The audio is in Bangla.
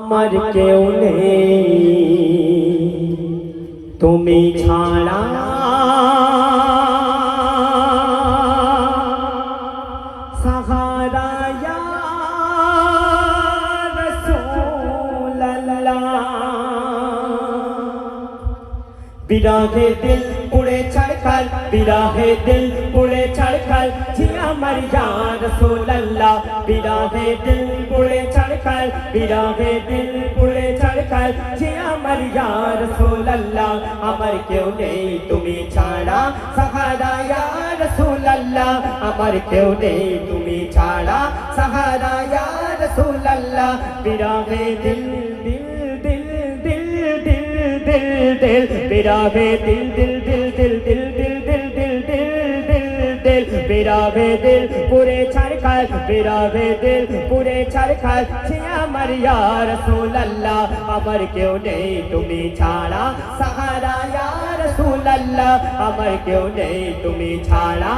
আমার কেউ নেই তুমি ছাড়া, সাহারা ইয়া রাসূলুল্লাহ। বিরাহে দিল পুড়ে ছাড়খার, বিরাহে দিল পুড়ে ছাড়খার ছি আমার ইয়া রাসূলুল্লাহ। বিরাহে দিল পুড়ে ছাড়খার, বিরাহে দিল পুড়ে ছাড়খার ছি আমার ইয়া রাসূলুল্লাহ। আমার কেউ নেই তুমি ছাড়া, সাহারা ইয়া রাসূলুল্লাহ। আমার কেউ নেই তুমি ছাড়া, সাহারা ইয়া রাসূলুল্লাহ। বিরাহে দিল দিল দিল দিল দিল দিল দিল, বিরাহে দিল দিল দিল দিল দিল দিল দিল দিল দিল দিল দিল, বিরাহে দিল পুরে ছাড়খার, বিরাহে দিল পুরে ছাড়খার ছি আমার ইয়া রাসূলুল্লাহ। আমার কেউ নেই তুমি ছাড়া, সাহারা ইয়া রাসূলুল্লাহ। আমার কেউ নেই তুমি ছাড়া।